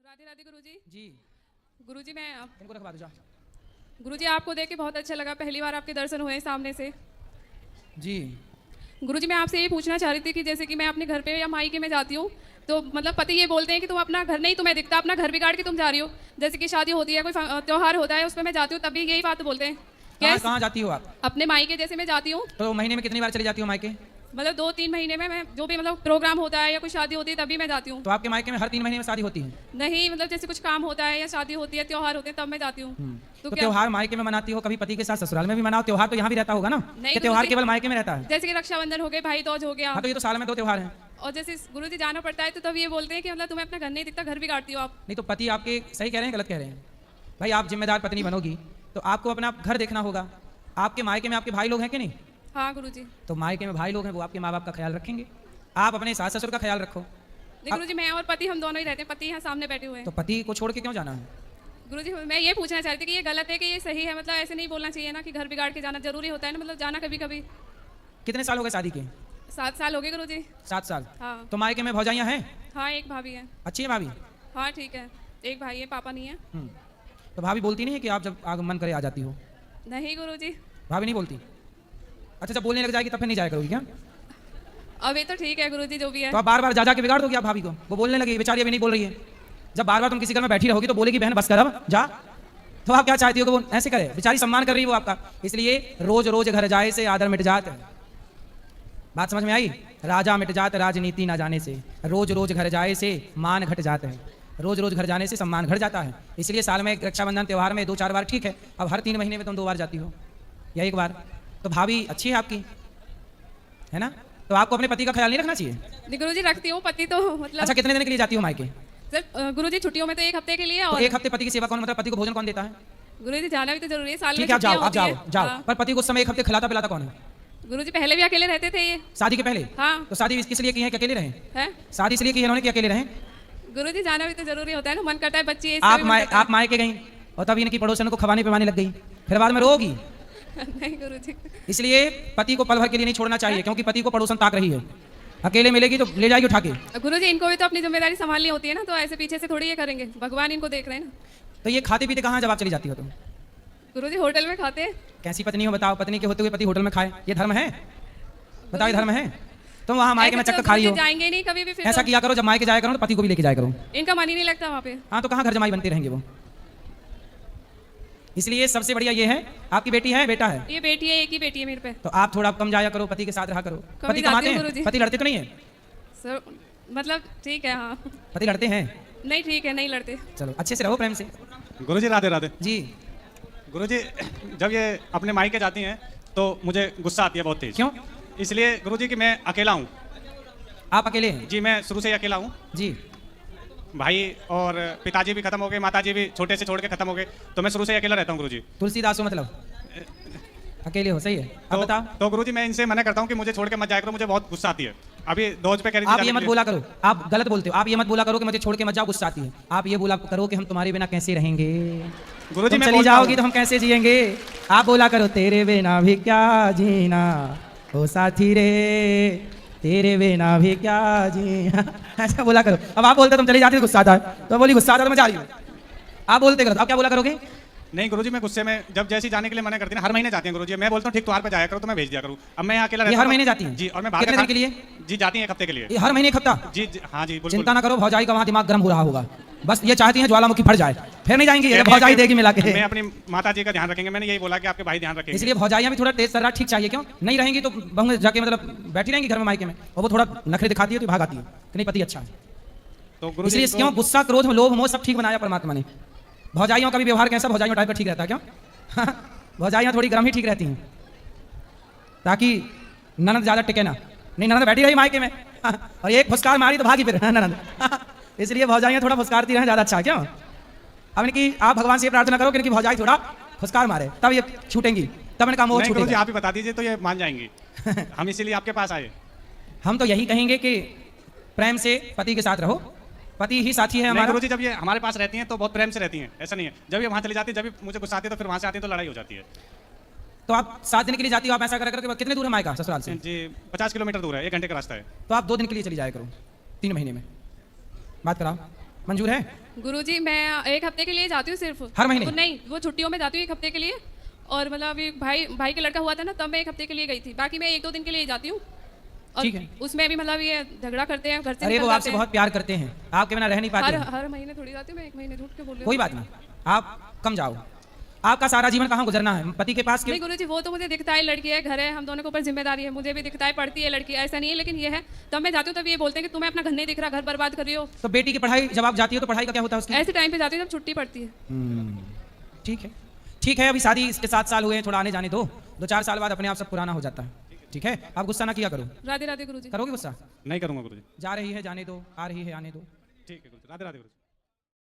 राधे राधे गुरुजी। जी गुरुजी मैं इनको रखवा दो जा। गुरुजी आपको देख के बहुत अच्छा लगा, पहली बार आपके दर्शन हुए सामने से। जी गुरुजी मैं आपसे ये पूछना चाह रही थी कि जैसे कि मैं अपने घर पे या मायके में जाती हूँ तो मतलब पति ये बोलते हैं कि तुम अपना घर नहीं तुम्हें दिखता, अपना घर बिगाड़ के तुम जा रही हो। जैसे कि शादी होती है, कोई त्योहार होता है, उसमें मैं जाती हूँ तब भी यही बात बोलते हैं। कहाँ जाती हो आप? अपने मायके जैसे मैं जाती हूँ। तो महीने में कितनी बार चली जाती हो मायके? मतलब 2-3 महीने में मैं जो भी मतलब प्रोग्राम होता है या कोई शादी होती है तभी मैं जाती हूँ। तो आपके मायके में हर 3 महीने में शादी होती है? नहीं, मतलब जैसे कुछ काम होता है या शादी होती है, त्योहार होते हैं तब मैं जाती हूँ। तो त्योहार मायके में मनाती हो, कभी पति के साथ ससुराल में भी मनाओ। त्योहार तो यहाँ भी रहता होगा ना? नहीं, त्योहार केवल मायके में रहता है? जैसे कि रक्षाबंधन हो गए, भाई दूज हो गया। हाँ, तो ये तो साल में 2 त्योहार हैं। और जैसे गुरुजी जाना पड़ता है तो तब ये बोलते हैं कि मतलब तुम्हें अपना घर नहीं दिखता, घर बिगाड़ती हो आप। नहीं तो पति आपके सही कह रहे हैं गलत कह रहे हैं? भाई आप जिम्मेदार पत्नी बनोगी तो आपको अपना घर देखना होगा। आपके मायके में आपके भाई लोग हैं कि नहीं? हाँ गुरुजी। तो मायके में भाई लोग हैं, वो आपके माँ बाप का ख्याल रखेंगे। आप अपने सास ससुर का ख्याल रखो। नहीं गुरुजी, मैं और पति हम दोनों ही रहते हैं, पति यहाँ सामने बैठे हुए हैं। तो पति को छोड़ के क्यों जाना है? गुरुजी मैं ये पूछना चाहती थी कि ये गलत है कि ये सही है? मतलब ऐसे नहीं बोलना चाहिए ना कि घर बिगाड़ के जाना जरूरी होता है ना, मतलब जाना कभी कभी। कितने साल हो गए शादी के? 7 साल हो गए गुरुजी। 7 साल। हाँ। तो मायके में भौजाइयाँ हैं? हाँ, एक भाभी है। अच्छी है भाभी? हाँ ठीक है, एक भाई है, पापा नहीं है। तो भाभी बोलती नहीं है कि आप जब आगमन करे आ जाती हो? नहीं गुरुजी। भाभी नहीं बोलती? अच्छा, जब बोलने लग जाएगी तब फिर नहीं जाया करोगी क्या? अभी तो ठीक है गुरुजी, जो भी है। तो आप बार बार जा के बिगाड़ दोगी आप भाभी को? वो बोलने लगी, बेचारी अभी नहीं बोल रही है। जब बार बार तुम किसी घर में बैठी रहोगी तो बोलेगी बहन बस कर अब जा। तो आप क्या चाहती हो कि वो ऐसे करे? बेचारी सम्मान कर रही है वो आपका। इसलिए रोज रोज घर जाए से आदर मिट जात है। बात समझ में आई? राजा मिट जात राजनीति ना जाने से। रोज रोज घर जाए से मान घट जाते हैं। रोज रोज घर जाने से सम्मान घट जाता है। इसलिए साल में रक्षाबंधन त्योहार में 2-4 बार ठीक है। अब हर 3 महीने में तुम 2 बार जाती हो या 1 बार। तो भाभी अच्छी है आपकी, है ना? तो आपको अपने पति का ख्याल नहीं रखना चाहिए? गुरुजी रखती हूँ, पति तो मतलब। अच्छा, कितने दिन के लिए जाती हो मायके? सर गुरुजी छुट्टियों में तो 1 हफ्ते के लिए। तो और 1 हफ्ते पति की सेवा कौन, मतलब पति को भोजन कौन देता है? गुरुजी जाना भी तो जरूरी है, साल में ठीक है, आप जाओ, आप जाओ, जाओ। हाँ। पर पति को उस समय 1 हफ्ते खिलाता पिलाता कौन है? गुरुजी पहले भी अकेले रहते थे ये। शादी के पहले? हाँ। तो शादी किस लिए की है कि अकेले रहे? है शादी इसलिए की है इन्होंने कि अकेले रहे? गुरुजी जाना भी तो जरूरी होता है ना, मन करता है बच्ची। आप मायके गई और तब इनकी पड़ोसन को खवाने पिवाने लग गई, फिर बाद में रोगी? नहीं गुरुजी। इसलिए पति को पल भर के लिए नहीं छोड़ना चाहिए, क्योंकि पति को पड़ोसन ताक रही है। अकेले मिलेगी तो ले जाएगी उठा के। गुरुजी इनको भी तो अपनी जिम्मेदारी संभालनी होती है ना, तो ऐसे पीछे से थोड़ी ये करेंगे, भगवान इनको देख रहे हैं ना। तो ये खाते पीते कहाँ जब आप चली जाती हो तुम? गुरुजी होटल में खाते हैं। कैसी पत्नी हो बताओ? पत्नी के होते हुए पति होटल में खाए, ये धर्म है? बताओ, ये धर्म है? तुम वहाँ मायके में चक्कर खा रही हो। जाएंगे नहीं कभी भी। फिर ऐसा किया करो, जब मायके जाया करो तो पति को भी लेके जाया करो। इनका मन ही नहीं लगता वहाँ पे। हाँ, तो कहाँ घर जमाई बनते रहेंगे वो? इसलिए सबसे बढ़िया ये है, आपकी बेटी है बेटा है? ये बेटी है, एक ही बेटी है मेरे पे। तो आप थोड़ा कम जाया करो, पति के साथ रहा करो। पति कमाते हैं? पति लड़ते तो नहीं है? सर मतलब ठीक है। हाँ पति लड़ते हैं? नहीं ठीक है, नहीं लड़ते। चलो अच्छे से रहो, प्रेम से। गुरुजी राधे राधे जी। गुरुजी जब ये अपने मायके जाती हैं तो मुझे गुस्सा आती है बहुत तेज। क्यों? इसलिए गुरुजी कि मैं अकेला हूँ। आप अकेले हैं? जी, मैं शुरू से ही अकेला हूँ जी। भाई और पिताजी भी खत्म हो गए, माताजी भी छोटे से छोड़ के खत्म हो गए, तो मैं शुरू से ही अकेला रहता हूँ गुरुजी। तुलसीदास हो मतलब? अकेले हो, सही है। अब बताओ। तो गुरुजी मैं इनसे मना करता हूँ कि मुझे छोड़ के मत जाया करो, मुझे बहुत गुस्सा आती है। अभी दोज पे कह रही थी आप ये मत बोला करो, आप गलत बोलते हो। आप ये मत बोला करो कि मुझे छोड़ के मत जाओ, गुस्सा आती है। आप ये बोला करो कि हम तुम्हारे बिना कैसे रहेंगे? गुरुजी तुम मैं चली जाओगी तो हम कैसे जिएंगे? आप बोला करो, तेरे बिना भी क्या जीना ओ साथी रे, तेरे बिना भी क्या जीना। ऐसा बोला करो। अब आप बोलते तुम चली जाती तो गुस्सा आता है, तो बोली गुस्सा आता तो मैं जा रही हूँ। आप बोलते करो, आप क्या बोला करोगे? नहीं गुरुजी, मैं गुस्से में जब जैसी जाने के लिए मना करती है, हर महीने जाती हैं गुरुजी। मैं बोलता हूँ ठीक त्योहार पे जाया करो तो मैं भेज दिया करूँ। अब मैं यहाँ अकेला रहता हूँ। हर महीने जाती हैं? जी। और मैं बाहर कितने दिन के लिए? जी जाती हैं 1 हफ्ते के लिए। ये हर महीने 1 हफ्ता? जी हाँ जी बिल्कुल। चिंता ना करो, भौजाई का वहाँ दिमाग गर्म हो रहा होगा। बस ये चाहती हैं ज्वालामुखी फट जाए, फिर नहीं जाएंगी, ये भौजाई देगी मिला के। मैं अपनी माता जी का ध्यान रखेंगे, मैंने यही बोला कि आपके भाई ध्यान रखेंगे। इसलिए भौजाइयाँ भी थोड़ा तेज तर्रार ठीक चाहिए। क्यों नहीं रहेंगी तो बहू जाके मतलब बैठी रहेंगी घर में मायके में, और वो थोड़ा नखरे दिखाती है तो भाग आती है कि नहीं पति अच्छा है। तो गुरु इसलिए क्यों गुस्सा क्रोध लोभ मोह सब ठीक बनाया परमात्मा ने। भौजाइयों का भी व्यवहार कैसा? भौजाइयों टाइप का ठीक रहता है। क्यों? भौजाइयाँ थोड़ी गर्म ही ठीक रहती हैं, ताकि ननद ज्यादा टिके ना। नहीं, ननद बैठी रही मायके में और एक फुसकार मारी तो भागी फिर ननद। इसलिए भौजाइयाँ थोड़ा फुसकारती रहें, ज्यादा अच्छा। क्यों? अब इनकी आप भगवान से प्रार्थना करो कि इनकी भौजाई थोड़ा फुसकार मारे, तब ये छूटेंगी, तब इनका मोह छूटेगा। गुरुजी आप ही बता दीजिए तो ये मान जाएंगी। हम इसीलिए आपके पास आए। हम तो यही कहेंगे कि प्रेम से पति के साथ रहो, पति ही साथी है हमारा। गुरुजी जब ये हमारे पास रहती हैं तो बहुत प्रेम से रहती हैं, ऐसा नहीं है। जब ये वहाँ चली जाती है, जब भी मुझे गुस्सा आती है तो फिर वहाँ से आती है तो लड़ाई हो जाती है। तो आप 7 दिन के लिए जाती हो, आप ऐसा कर करके कितने दूर है मायका ससुराल से? जी 50 किलोमीटर दूर है, 1 घंटे का रास्ता है। तो आप 2 दिन के लिए चली जाया करो 3 महीने में। बात कराओ, मंजूर है? गुरुजी मैं 1 हफ्ते के लिए जाती हूँ सिर्फ। हर महीने? वो नहीं, वो छुट्टियों में जाती हूँ 1 हफ्ते के लिए। और मतलब अभी भाई का लड़का हुआ था ना, तब मैं 1 हफ्ते के लिए गई थी। बाकी मैं 1-2 दिन के लिए ही जाती हूँ। और ठीक है। उसमें भी मतलब ये झगड़ा करते हैं घर से। अरे निकल वो आपसे जाते हैं। बहुत प्यार करते हैं, आपके बिना रह नहीं पाते हैं। हर महीने थोड़ी जाती हूँ मैं, 1 महीने झूठ के बोल रही हूँ। कोई बात नहीं, आप कम जाओ। आपका सारा जीवन कहाँ गुजरना है? पति के पास नहीं क्यों? गुरुजी, वो तो मुझे दिखता है, लड़की है, घर है, हम दोनों के ऊपर जिम्मेदारी है, मुझे भी दिखता है, पढ़ती है लड़की, ऐसा नहीं है। लेकिन ये है, तब मैं जाती हूँ तब ये बोलते हैं कि तुम्हें अपना घर नहीं दिख रहा, घर बर्बाद कर रही हो। तो बेटी की पढ़ाई, जब आप जाती हो तो पढ़ाई का क्या होता है उसकी? ऐसे टाइम पे जाती हूँ जब छुट्टी पड़ती है। ठीक है, ठीक है। अभी शादी इसके 7 साल हुए हैं, थोड़ा आने जाने दो। 2-4 साल बाद अपने आप सब पुराना हो जाता है। ठीक है, आप गुस्सा ना किया करो। राधे राधे गुरुजी। करोगे गुस्सा? नहीं करूंगा गुरुजी। जा रही है जाने दो, आ रही है आने दो। ठीक है गुरुजी, राधे राधे गुरुजी।